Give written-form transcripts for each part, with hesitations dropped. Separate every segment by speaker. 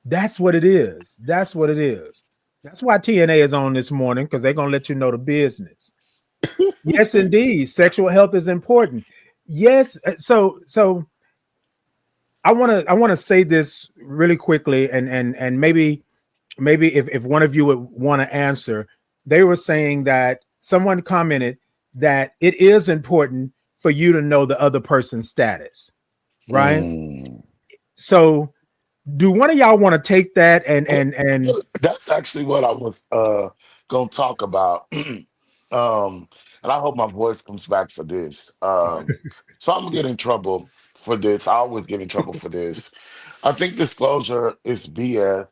Speaker 1: That's what it is. That's what it is. That's why TNA is on this morning, because they're gonna let you know the business. Yes, indeed. Sexual health is important. Yes. So I want to say this really quickly, and maybe if one of you would want to answer. They were saying that someone commented that it is important for you to know the other person's status, right?
Speaker 2: Mm.
Speaker 1: So do one of y'all want to take that and
Speaker 2: That's actually what I was gonna talk about. And I hope my voice comes back for this. So I'm gonna get in trouble for this. I always get in trouble for this. I think disclosure is BS.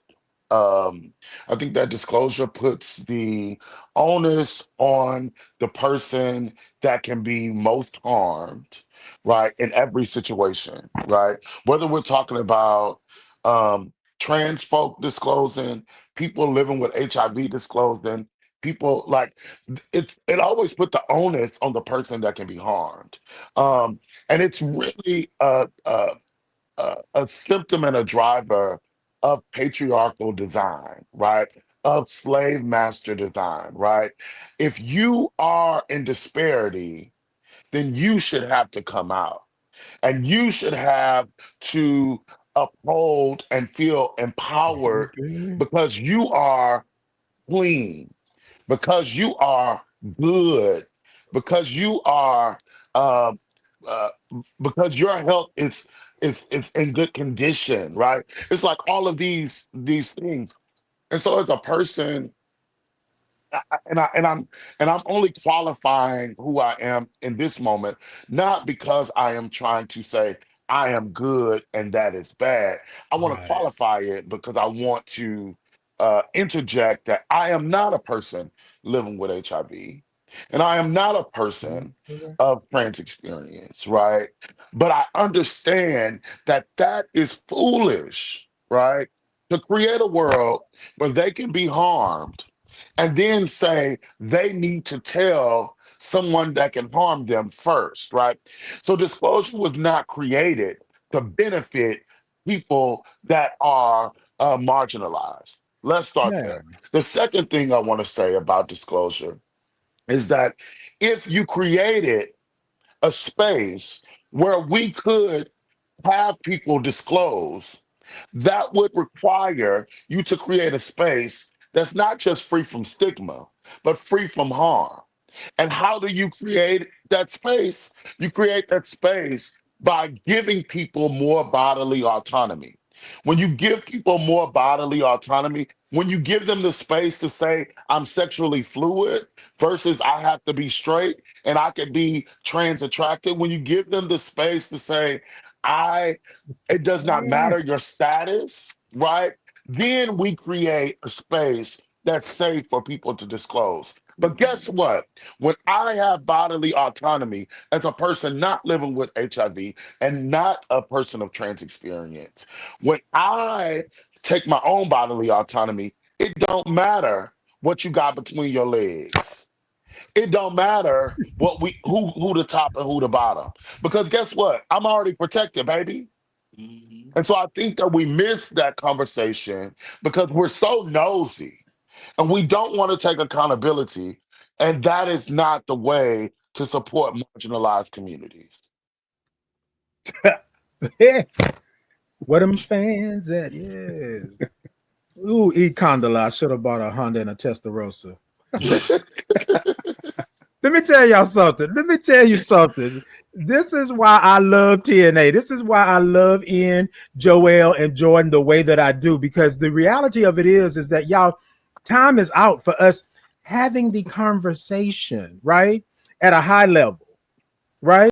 Speaker 2: Um, I think that disclosure puts the onus on the person that can be most harmed, right, in every situation, right? Whether we're talking about trans folk disclosing, people living with HIV disclosing, people like it always put the onus on the person that can be harmed. And it's really a symptom and a driver of patriarchal design, right? Of slave master design, right? If you are in disparity, then you should have to come out and you should have to uphold and feel empowered because you are clean, because you are good, because you are uh, uh, because your health is in good condition, right? It's like all of these things. And so as a person, and I'm only qualifying who I am in this moment, not because I am trying to say I am good and that is bad. I want to
Speaker 1: right.
Speaker 2: qualify it because I want to interject that I am not a person living with HIV, and I am not a person of trans experience, right? But I understand that that is foolish, right? To create a world where they can be harmed and then say they need to tell someone that can harm them first, right? So disclosure was not created to benefit people that are marginalized. Let's start
Speaker 1: Yeah.
Speaker 2: there. The second thing I want to say about disclosure is that if you created a space where we could have people disclose, that would require you to create a space that's not just free from stigma, but free from harm. And how do you create that space? You create that space by giving people more bodily autonomy. When you give people more bodily autonomy, when you give them the space to say, I'm sexually fluid versus I have to be straight and I could be trans attracted, when you give them the space to say, I, it does not matter your status, right? Then we create a space that's safe for people to disclose. But guess what? When I have bodily autonomy as a person not living with HIV and not a person of trans experience, when I take my own bodily autonomy, it don't matter what you got between your legs. It don't matter what we who the top and who the bottom. Because guess what? I'm already protected, baby.
Speaker 3: Mhm.
Speaker 2: And so I think that we miss that conversation because we're so nosy and we don't want to take accountability. And that is not the way to support marginalized communities.
Speaker 1: Yeah. Where them fans at? Yeah. Ooh, E Condola. I should have bought a Honda and a Testarossa. Let me tell y'all something. Let me tell you something. This is why I love TNA. This is why I love Ian, Joel, and Jordan the way that I do. Because the reality of it is that y'all, time is out for us having the conversation, right? At a high level, right?